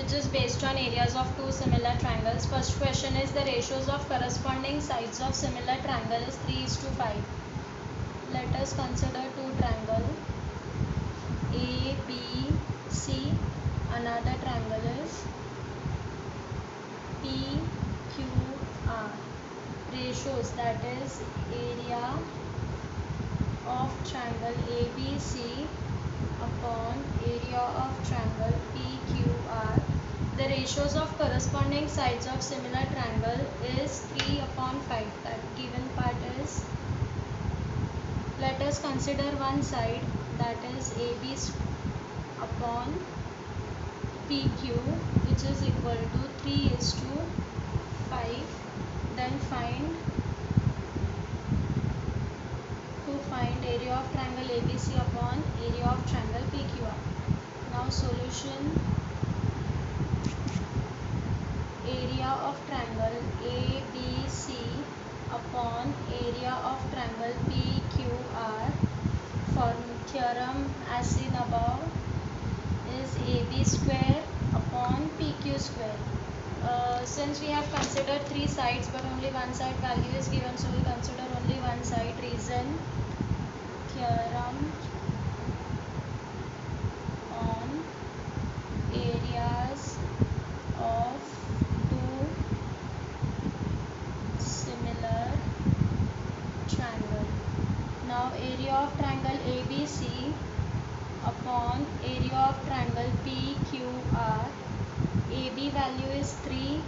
which is based on areas of two similar triangles. First question is the ratios of corresponding sides of similar triangle is 3:5. Let us consider two triangle A, B, C. Another triangle is P, Q, R. Ratios, that is area of triangle ABC upon area of triangle PQR. The ratios of corresponding sides of similar triangle is 3/5. That given part is, let us consider one side, that is AB upon PQ, which is equal to 3:5. Then find area of triangle ABC upon area of triangle PQR. Now solution. Area of triangle ABC upon area of triangle PQR for theorem as seen above is AB square upon PQ square. Since we have considered three sides but only one side value is given, so we will consider only one side. Reason, theorem on areas of two similar triangle. Now area of triangle ABC upon area of triangle PQR. AB value is 3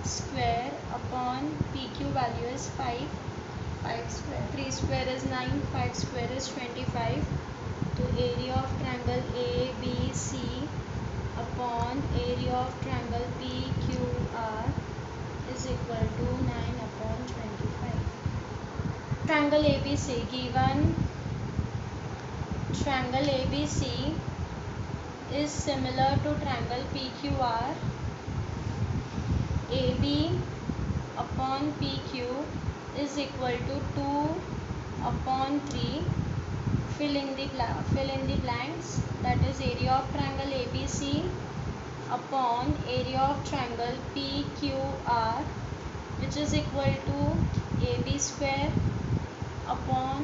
square upon PQ value is 5. 5 square. 3 square is 9. 5 square is 25. So area of triangle ABC upon area of triangle PQR is equal to 9/25. Triangle ABC. Given triangle ABC is similar to triangle PQR. AB upon PQ is equal to 2/3. Fill in the blanks. That is area of triangle ABC upon area of triangle PQR, which is equal to AB square upon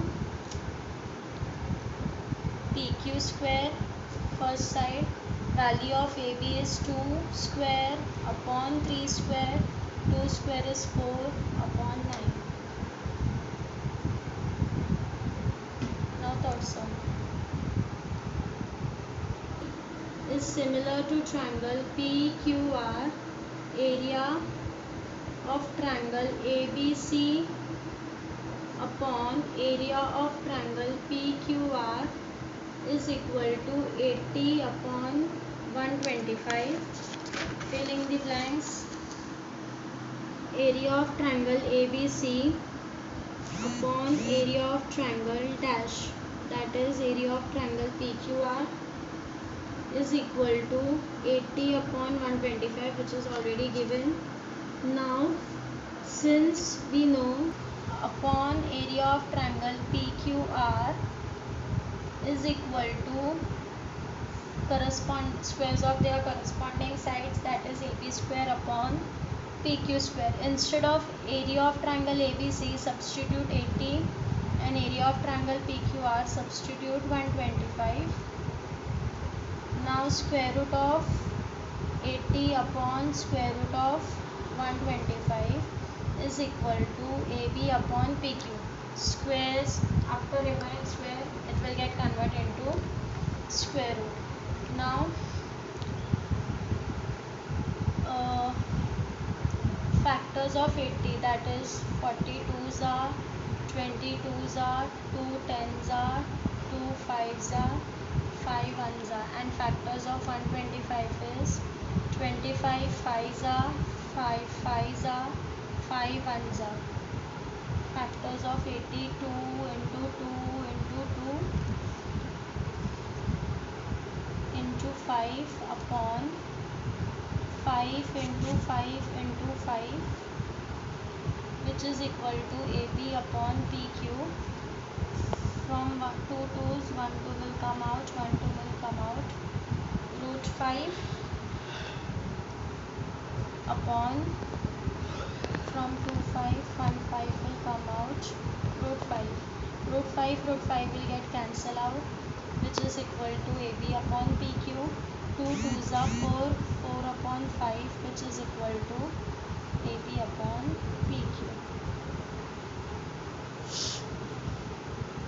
PQ square. First side, value of AB is 2 square upon 3 square. 2 square is 4/9. Now third sum is similar to triangle PQR. Area of triangle ABC upon area of triangle PQR is equal to 80/125. Filling the blanks. Area of triangle ABC upon area of triangle dash, that is area of triangle PQR, is equal to 80/125, which is already given. Now since we know upon area of triangle PQR is equal to squares of their corresponding sides, that is AB square upon PQ square. Instead of area of triangle ABC, substitute 80, and area of triangle PQR substitute 125. Now square root of 80 upon square root of 125 is equal to AB upon PQ. Squares, after removing square, it will get converted into square root. Now factors of 80, that is 42s are, 22s are, 2 10s are, 2 5s are, 5 1s are, and factors of 125 is 25 5s are, 5 5s are, 5 1s are. Factors of 82 into 2 into 2 into 5 upon 5 into 5 into 5, which is equal to AB upon PQ. From 2 2's, 1 2 will come out, 1 2 will come out. Root 5 upon, from 2 5 1 5 will come out, root 5. Root 5 will get cancelled out, which is equal to AB upon PQ. 2 2s are 4, 4 upon 5, which is equal to AB upon PQ.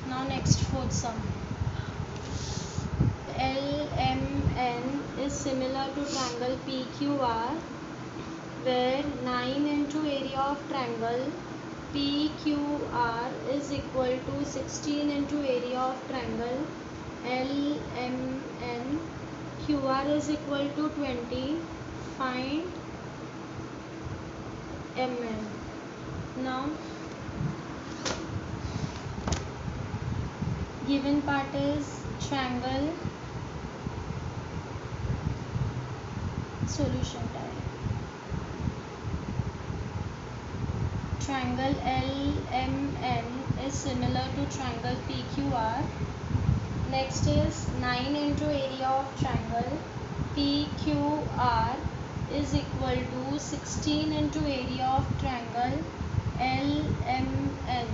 Now next fourth sum. LMN is similar to triangle PQR, where 9 into area of triangle PQR is equal to 16 into area of triangle LMN. QR is equal to 20. Find MN. Now given part is triangle. Solution time. Triangle LMN is similar to triangle PQR. Next is 9 into area of triangle PQR is equal to 16 into area of triangle LMN.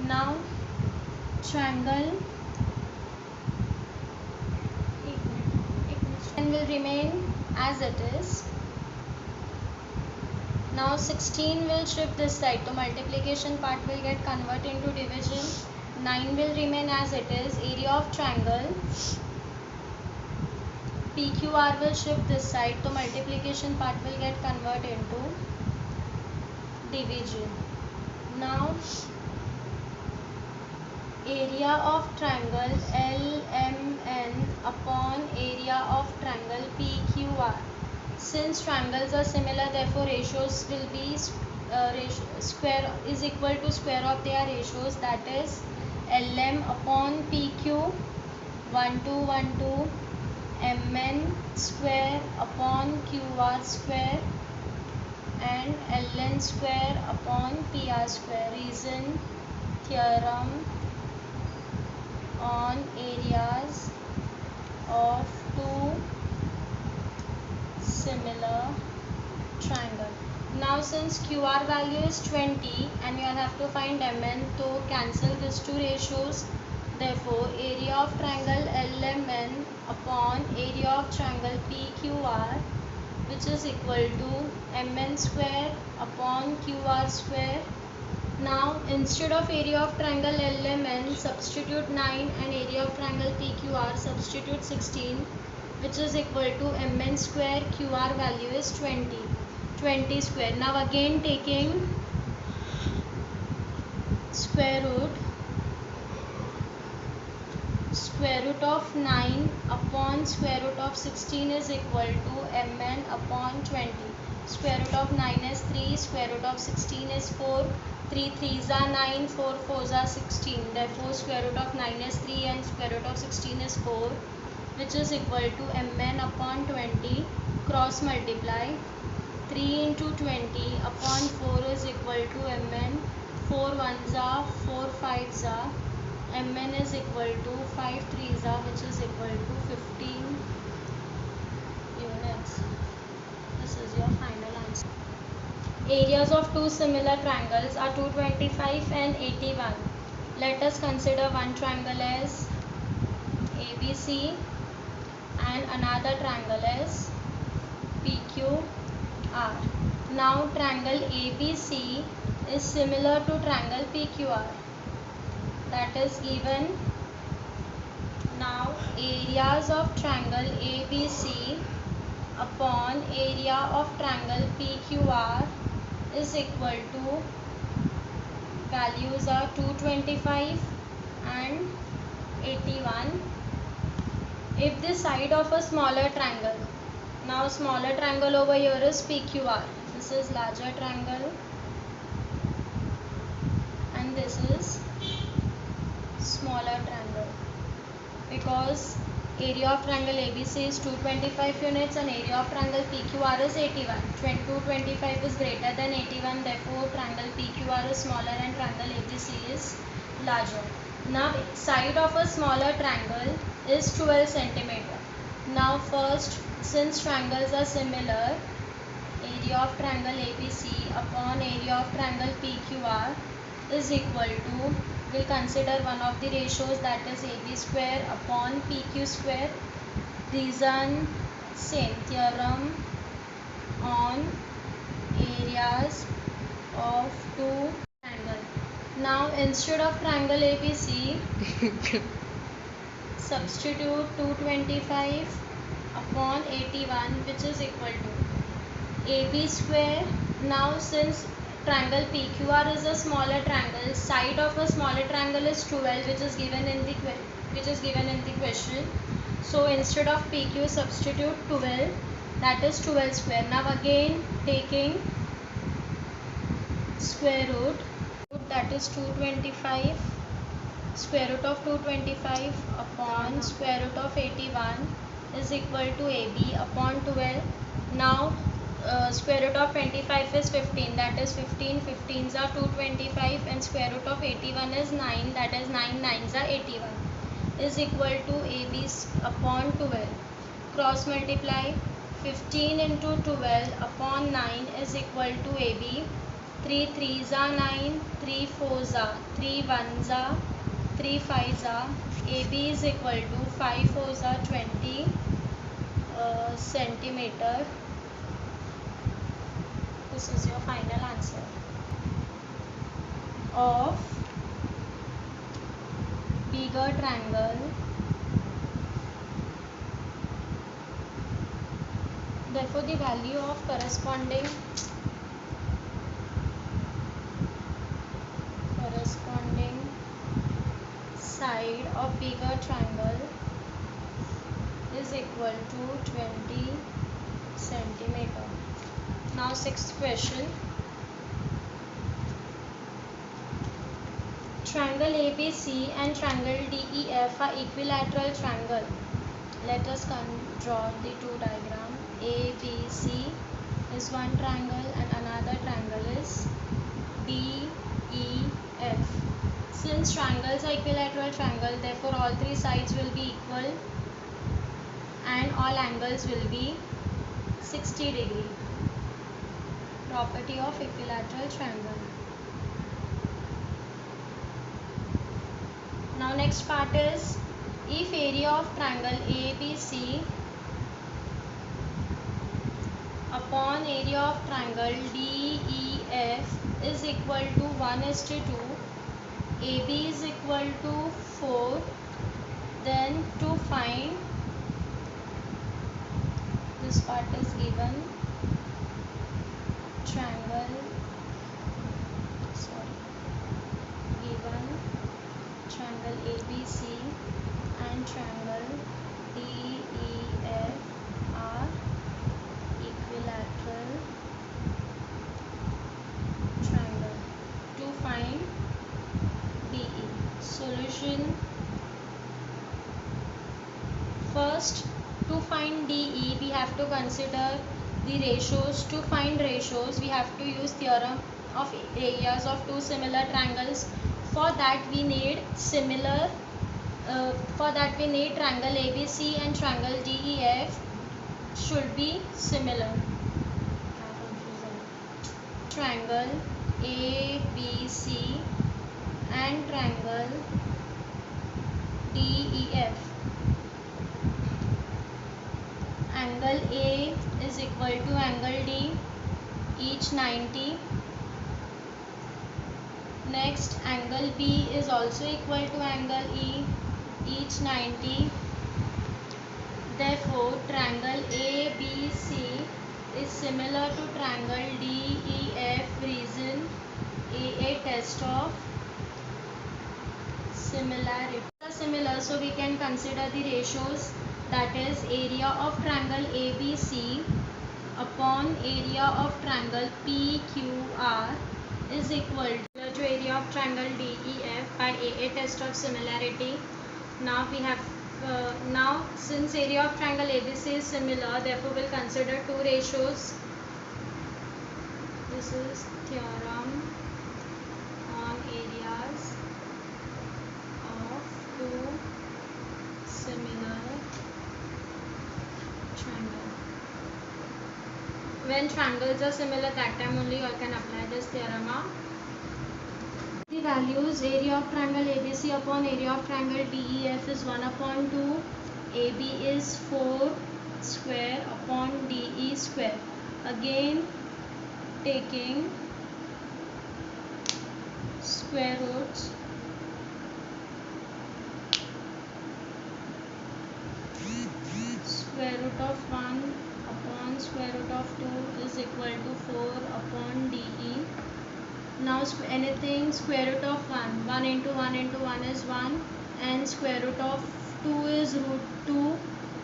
Now triangle will remain as it is. Now 16 will shift this side, so multiplication part will get converted into division. 9 will remain as it is. Area of triangle PQR will shift this side, so multiplication part will get converted into division. Now area of triangle LMN upon area of triangle PQR. Since triangles are similar, therefore ratios will be square is equal to square of their ratios, that is LM upon PQ 1 to 1 to MN square upon QR square and LN square upon PR square. Reason theorem on areas of two similar triangle. Now since QR value is 20 and you have to find MN, to cancel these two ratios, therefore area of triangle LMN upon area of triangle PQR, which is equal to MN square upon QR square. Now instead of area of triangle LMN, substitute 9, and area of triangle PQR substitute 16, which is equal to MN square. QR value is 20 square. Now again taking square root of 9 upon square root of 16 is equal to Mn upon 20. Square root of 9 is 3, square root of 16 is 4. 3 3s are 9, 4 4s are 16. Therefore square root of 9 is 3 and square root of 16 is 4, which is equal to Mn upon 20. Cross multiply. 3 into 20 upon 4 is equal to Mn. 4 1s are, 4 5s are. Mn is equal to 5 3s are, which is equal to 15 units. This is your final answer. Areas of two similar triangles are 225 and 81. Let us consider one triangle as ABC and another triangle as PQR. Now triangle ABC is similar to triangle PQR. That is given. Now areas of triangle ABC upon area of triangle PQR is equal to, values are 225 and 81. If the side of a smaller triangle, now smaller triangle over here is PQR, this is larger triangle and this is smaller triangle, because area of triangle ABC is 225 units and area of triangle PQR is 81. 225 is greater than 81, therefore triangle PQR is smaller and triangle ABC is larger. Now side of a smaller triangle is 12 centimeter. Now first, since triangles are similar, area of triangle ABC upon area of triangle PQR is equal to, we'll consider one of the ratios, that is AB square upon PQ square. Reason same, theorem on areas of two triangles. Now instead of triangle ABC, substitute 225 upon 81, which is equal to AB square. Now since triangle PQR is a smaller triangle, side of a smaller triangle is 12, which is given in the question. So instead of PQ, substitute 12, that is 12 square. Now again taking square root, that is 225, square root of 225 upon square root of 81 is equal to AB upon 12. Now square root of 25 is 15, that is 15, 15s are 225, and square root of 81 is 9, that is 9 9s are 81, is equal to AB upon 12. Cross multiply, 15 into 12 upon 9 is equal to AB. 3 3s are 9, 3 4s are, 3 1s are, 3 5s are. AB is equal to 5 4s are 20 centimeter. This is your final answer of bigger triangle. Therefore the value of corresponding side of bigger triangle is equal to 20 centimeter. Now sixth question. Triangle ABC and triangle DEF are equilateral triangle. Let us draw the two diagram. ABC is one triangle and another triangle is DEF. Since triangles are equilateral triangle, therefore all three sides will be equal and all angles will be 60 degree. Property of equilateral triangle. Now next part is, if area of triangle ABC upon area of triangle DEF is equal to 1:2, AB is equal to 4, then to find, this part is given, triangle ABC and triangle DEF are equilateral triangle. To find DE. Solution. First, to find DE, we have to consider the ratios. To find ratios, we have to use theorem of areas of two similar triangles. For that we need triangle ABC and triangle DEF should be similar. Triangle ABC and triangle DEF. Angle A is equal to angle D, each 90. Next, angle B is also equal to angle E, each 90. Therefore, triangle ABC is similar to triangle DEF. Reason, a test of similarity. Similar, so we can consider the ratios, that is area of triangle ABC upon area of triangle PQR is equal to area of triangle DEF by a test of similarity. Now we have since area of triangle ABC is similar, therefore we'll consider two ratios. This is theorem on areas of two similar triangles. When triangles are similar, that time only you can apply this theorem. The values, area of triangle ABC upon area of triangle DEF is 1 upon 2, AB is 4 square upon DE square. Again taking square roots, square root of 1 upon square root of 2 is equal to 4 upon DE. Now anything square root of 1, 1 into 1 into 1 is 1, and square root of 2 is root 2,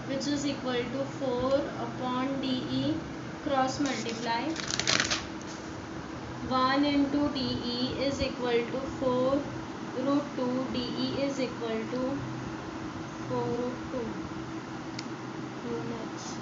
which is equal to 4 upon DE. Cross multiply. 1 into DE is equal to 4 root 2, DE is equal to 4 root 2 units.